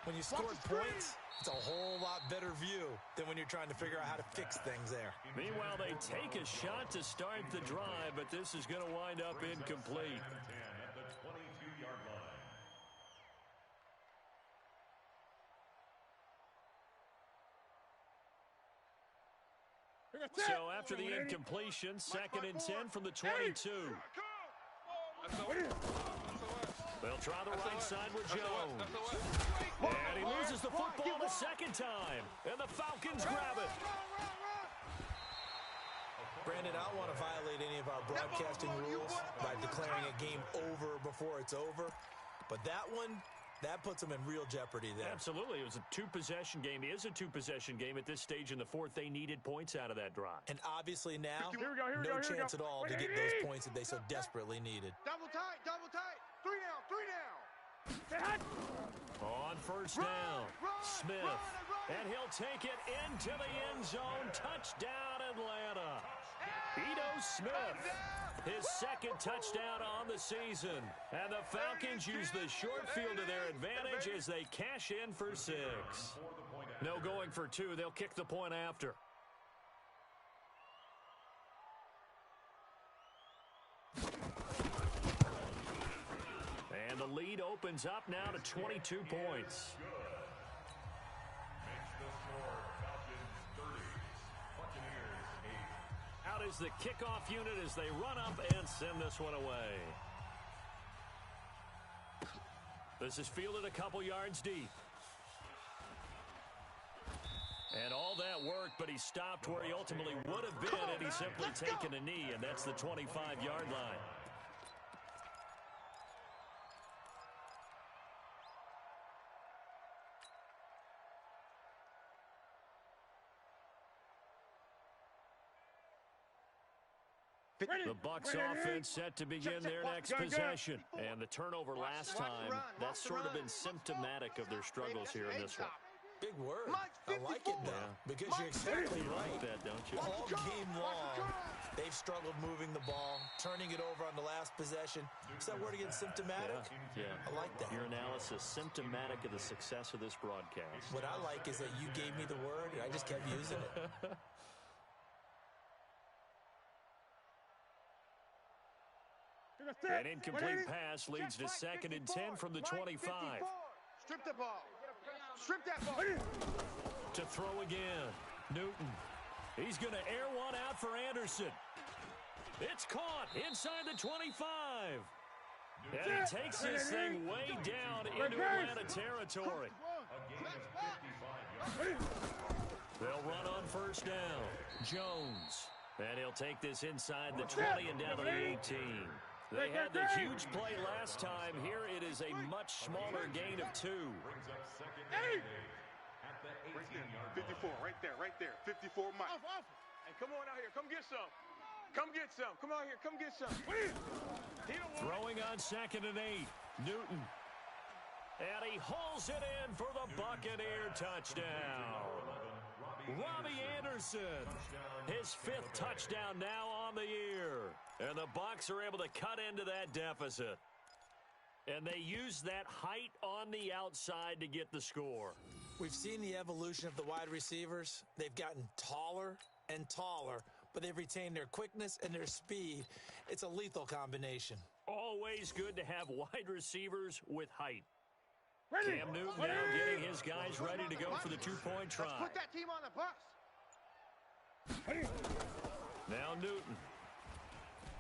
When you scored points, it's a whole lot better view than when you're trying to figure out how to fix things there. Meanwhile, they take a shot to start the drive, but this is going to wind up incomplete. At the 22-yard line. So after the incompletion, 2nd and 10 from the 22. They'll try the right side with Jones. And he loses the football the second time. And the Falcons grab it. Brandon, I don't want to violate any of our broadcasting rules by declaring a game over before it's over. But that one, that puts them in real jeopardy there. Absolutely. It was a 2-possession game. It is a 2-possession game at this stage in the 4th. They needed points out of that drive. And obviously now, no chance at all to get those points that they so desperately needed. Double tight. 3 down. On first down, Smith. And he'll take it into the end zone. Touchdown, Atlanta. Ito Smith, his 2nd touchdown on the season. And the Falcons use the short field to their advantage as they cash in for 6. No going for 2. They'll kick the point after. And the lead opens up now to 22 points. Out is the kickoff unit as they run up and send this one away. This is fielded a couple yards deep. And all that work, but he stopped where he ultimately would have been had he simply taken a knee, and that's the 25-yard line. The Bucs offense set to begin their next possession. And the turnover last time, that's sort of been symptomatic of their struggles here in this one. Big word. I like it, though, because you're exactly right. You like that, don't you? All game long, they've struggled moving the ball, turning it over on the last possession. Is that word again, symptomatic? Yeah. I like that. Your analysis, symptomatic of the success of this broadcast. What I like is that you gave me the word, and I just kept using it. An incomplete pass leads to 2nd and 10 from the 25. Strip the ball. Strip that ball. To throw again. Newton. He's going to air one out for Anderson. It's caught inside the 25. And he takes this thing way down into Atlanta territory. They'll run on first down. Jones. And he'll take this inside the 20 and down to the 18. They had the huge play last time. Here it is a much smaller gain of 2. Brings up second and 8 at the 18-yard line. 54, right there. 54, Mike. Hey, come on out here. Come get some. Come get some. Come out here. Come get some. Throwing on second and 8. Newton. And he hauls it in for the Buccaneer touchdown. Robbie Anderson, his 5th touchdown now on the year. And the Bucs are able to cut into that deficit. And they use that height on the outside to get the score. We've seen the evolution of the wide receivers. They've gotten taller and taller, but they've retained their quickness and their speed. It's a lethal combination. Always good to have wide receivers with height. Cam Newton now getting his guys ready to go for the 2-point try. Let's put that team on the bus. Now Newton.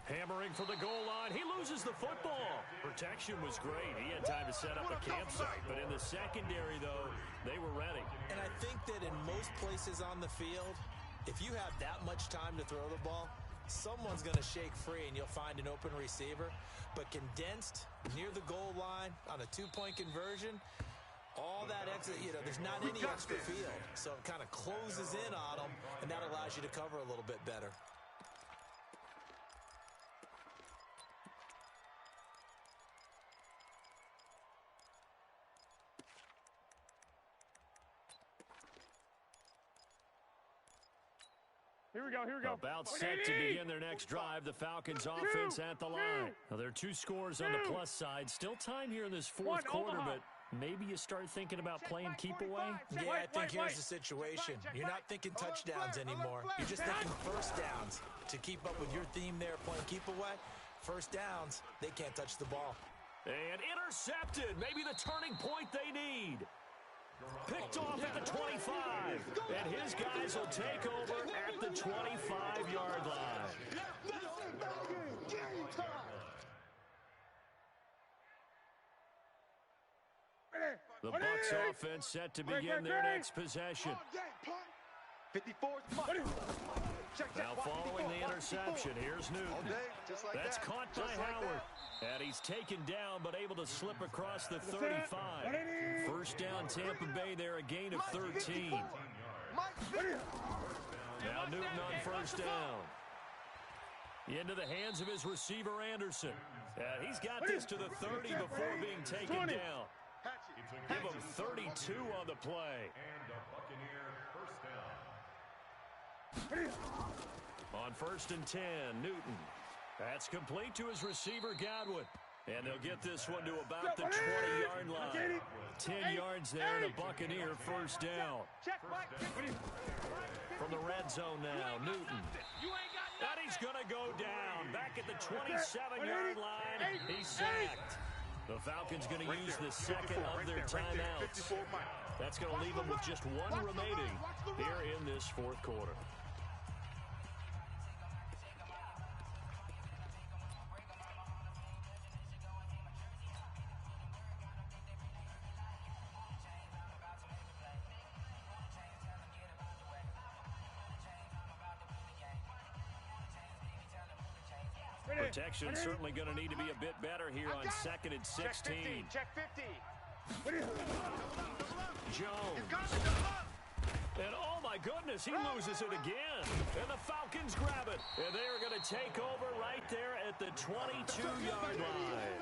Hammering for the goal line. He loses the football. Protection was great. He had time to set up a campsite. But in the secondary, though, they were ready. And I think that in most places on the field, if you have that much time to throw the ball, someone's going to shake free and you'll find an open receiver. But condensed near the goal line on a 2-point conversion, all that extra, there's not any extra field. So it kind of closes in on them, and that allows you to cover a little bit better. Here we go. Here we go. About set to begin their next drive. The Falcons offense at the line. Now, there are 2 scores on the plus side. Still time here in this 4th quarter, but maybe you start thinking about playing keep away. Yeah, I think here's the situation. You're not thinking touchdowns anymore. You're just thinking first downs. To keep up with your theme there, playing keep away, first downs, they can't touch the ball. And intercepted. Maybe the turning point they need. Picked off at the 25. And his guys will take over at the 25-yard line. The Bucs offense set to begin their next possession. 54. Now following the interception, here's Newton. That's caught by Howard. And he's taken down, but able to slip across the 35. First down, Tampa Bay there, a gain of 13. Now Newton on first down. Into the hands of his receiver, Anderson. And he's got this to the 30 before being taken down. Give him 32 on the play. And a Buccaneer first down. On first and 10, Newton. That's complete to his receiver, Godwin. And they'll get this one to about the 20-yard line. 10 yards there and a Buccaneer first down. From the red zone now, Newton. And he's going to go down. Back at the 27-yard line, he's sacked. The Falcons going to use the second of their timeouts. That's going to leave them with just 1 remaining here in this 4th quarter. Protection certainly going to need to be a bit better here on second and 16. Check 50. Jones. And oh my goodness, he loses it again. And the Falcons grab it. And they are going to take over right there at the 22-yard line.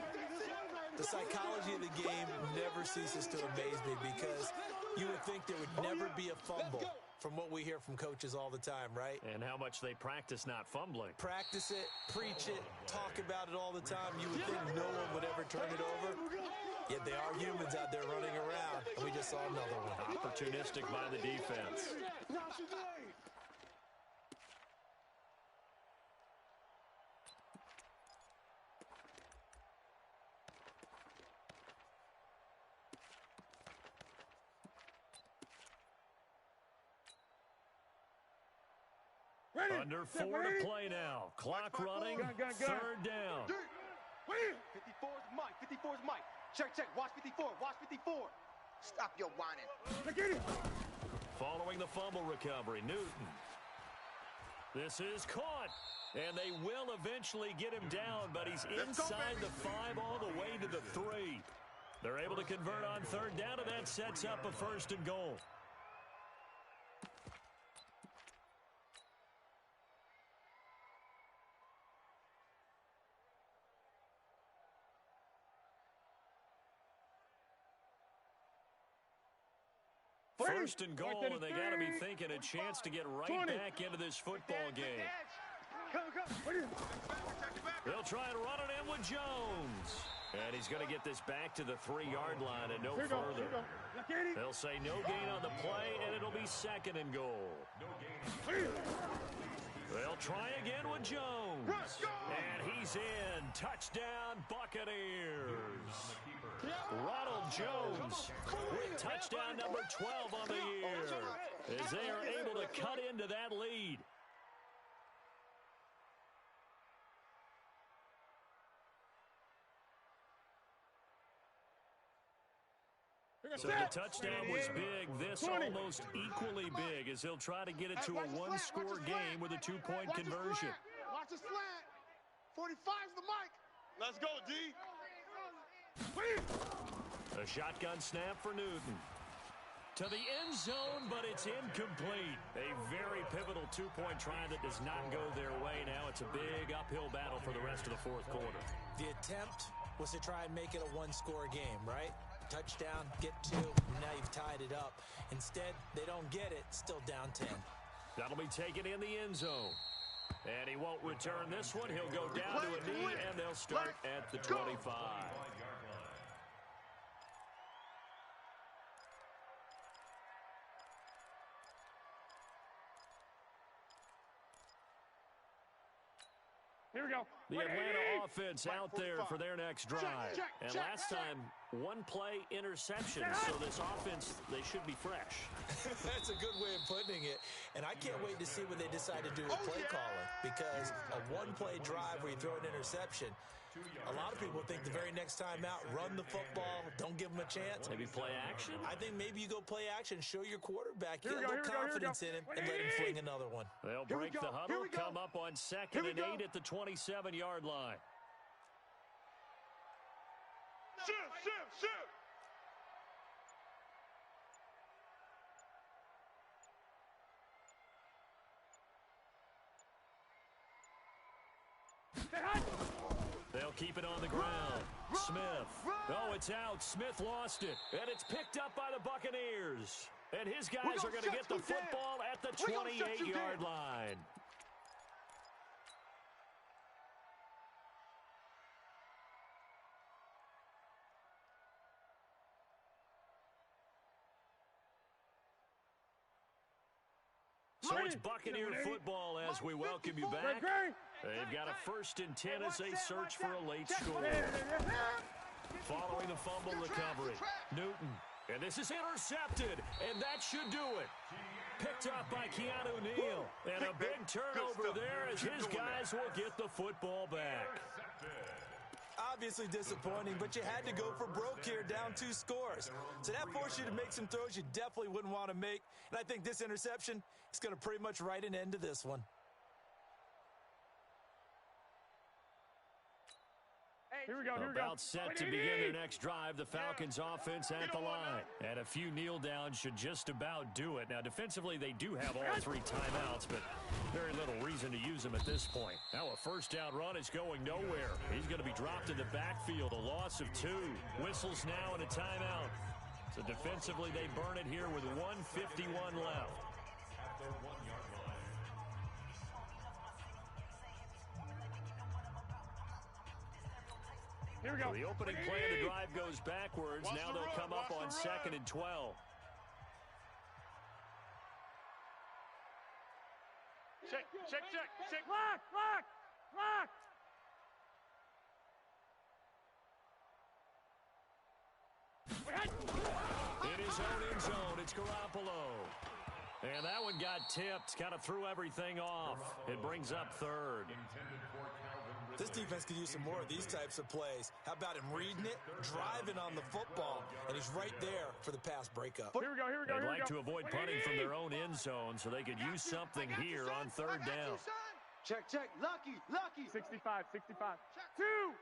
The psychology of the game never ceases to amaze me because you would think there would never be a fumble from what we hear from coaches all the time, right? And how much they practice not fumbling. Practice it, preach it, talk about it all the time. You would think no one would ever turn it over. Yet they are humans out there running around, and we just saw another one. Opportunistic by the defense. Under 4 to play now. Clock running. Third down. 54's Mike. 54's Mike. Check, check. Watch 54. Watch 54. Stop your whining. Following the fumble recovery, Newton. This is caught. And they will eventually get him down, but he's inside the 5 all the way to the 3. They're able to convert on third down, and that sets up a 1st and goal. First and goal, and they got to be thinking a chance to get right back into this football game. They'll try and run it in with Jones. And he's going to get this back to the 3-yard line and no further. They'll say no gain on the play, and it'll be 2nd and goal. They'll try again with Jones. And he's in. Touchdown, Buccaneers. Ronald Jones with touchdown number 12 on the year as they are able to cut into that lead. So the touchdown was big. This almost equally big as he'll try to get it to a 1-score game with a 2-point conversion. Watch the slant. 45's the mic. Let's go, D. A shotgun snap for Newton. To the end zone, but it's incomplete. A very pivotal 2-point try that does not go their way. Now it's a big uphill battle for the rest of the 4th quarter. The attempt was to try and make it a 1-score game, right? Touchdown, get 2, now you've tied it up. Instead, they don't get it, still down 10. That'll be taken in the end zone. And he won't return this one. He'll go down to a knee, and they'll start at the 25. Here we go. The Atlanta offense out there for their next drive. And last time, 1-play interception. So this offense, they should be fresh. That's a good way of putting it. And I can't wait to see what they decide to do with play calling. Because a 1-play drive where you throw an interception, a lot of people think the very next time out, run the football, don't give them a chance. Maybe play action? I think maybe you go play action, show your quarterback, get a little confidence in him, and let him fling another one. They'll break the huddle, come up on 2nd and 8 at the 27-yard line. Shift. They'll keep it on the ground. Smith. Oh, it's out. Smith lost it. And it's picked up by the Buccaneers. And his guys are going to get the football at the 28-yard line. So it's Buccaneer football as we welcome you back. They've got a 1st and 10 as they search for a late score. Following the fumble recovery, Newton. And this is intercepted, and that should do it. Picked up by Keanu Neal. And a big turnover there as his guys will get the football back. Obviously disappointing, but you had to go for broke here, down 2 scores. So that forced you to make some throws you definitely wouldn't want to make. And I think this interception is going to pretty much write an end to this one. Here we go. About set to begin their next drive, the Falcons offense at the line. And a few kneel downs should just about do it. Now, defensively, they do have all 3 timeouts, but very little reason to use them at this point. Now, a 1st down run is going nowhere. He's going to be dropped in the backfield, a loss of 2. Whistles now and a timeout. So defensively, they burn it here with 1:51 left. At their 1-yard line. Here we go. So the opening play of the drive goes backwards. Now they'll come up on 2nd and 12. Check. Lock. In his own end zone, it's Garoppolo. And that one got tipped, kind of threw everything off. It brings up third. This defense could use some more of these types of plays. How about him reading it, driving on the football, and he's right there for the pass breakup. Here we go, here we go, They'd here we like go. to avoid punting from their own end zone so they could use something here on third down. Check, check. Lucky, lucky. 65, 65. Two.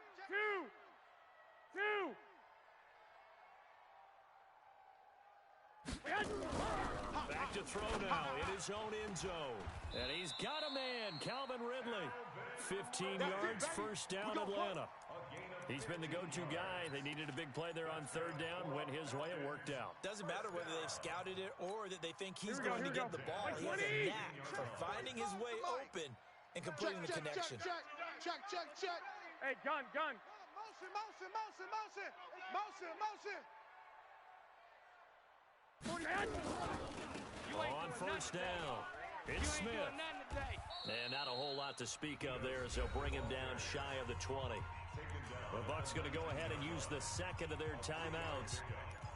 Back to throw now in his own end zone. And he's got a man, Calvin Ridley. 15 yards, first down, Atlanta. He's been the go-to guy. They needed a big play there on third down. Went his way and worked out. Doesn't matter whether they've scouted it or that they think he's going to get the ball. He has a knack for finding his way open and completing the connection. Check. Hey, gun. On first down, it's Smith. And not a whole lot to speak of there as they'll bring him down shy of the 20. The Bucs going to go ahead and use the second of their timeouts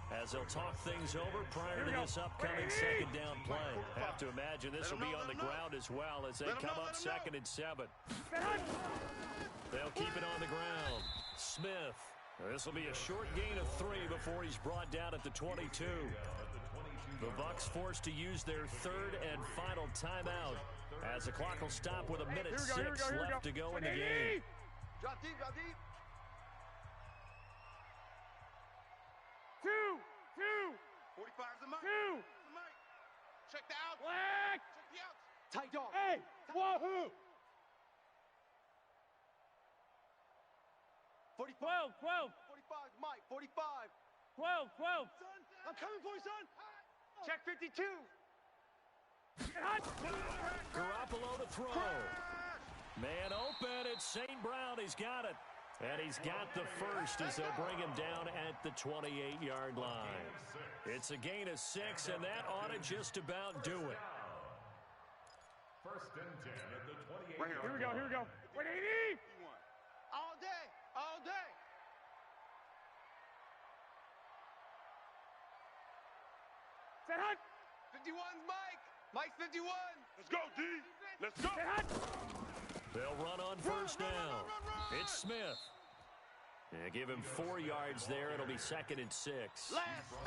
as they'll talk things over prior to this upcoming second down play. Have to imagine this will be on the ground as well as they come up 2nd and 7. They'll keep it on the ground. Smith. This will be a short gain of 3 before he's brought down at the 22. The Bucs forced to use their third and final timeout as the clock will stop with a minute 6 left to go in the game. Drop deep. Two. 45's the mic. Two. Check the out. Black. Check the outs. Tight dog. Hey, wahoo. 45. 12. 45, Mike. 45. 12. Son, I'm coming for you, son. Check 52. Garoppolo to throw. Man open. It's St. Brown. He's got it. And he's got the first as they'll bring him down at the 28-yard line. It's a gain of 6, and that ought to just about do it. 1st and 10 at the 28. Right Here we go. 180. All day. Set hut. 51's Mike. Mike's 51. Let's go, D. Let's go. Set hut. They'll run on first down. It's Smith. Yeah, give him 4 yards there. It'll be 2nd and 6.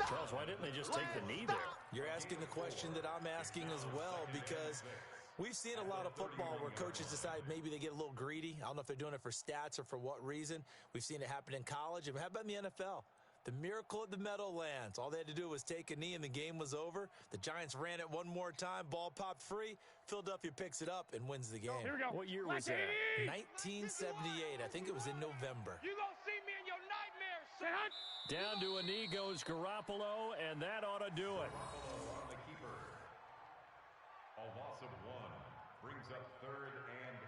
Charles, why didn't they just take the knee there? You're asking the question that I'm asking as well, because we've seen a lot of football where coaches decide maybe they get a little greedy. I don't know if they're doing it for stats or for what reason. We've seen it happen in college. And how about in the NFL? The miracle at the Meadowlands. All they had to do was take a knee and the game was over. The Giants ran it one more time. Ball popped free. Philadelphia picks it up and wins the game. Here we go. What year was that? 1978. I think it was in November. You gonna see me in your nightmares, son. Set hut. Down to a knee goes Garoppolo, and that ought to do it. On the keeper. A loss of 1 brings up 3rd and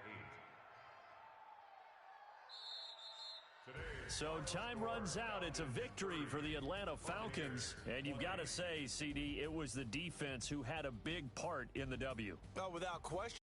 8. So time runs out. It's a victory for the Atlanta Falcons. And you've got to say, CD, it was the defense who had a big part in the W. Well, without question.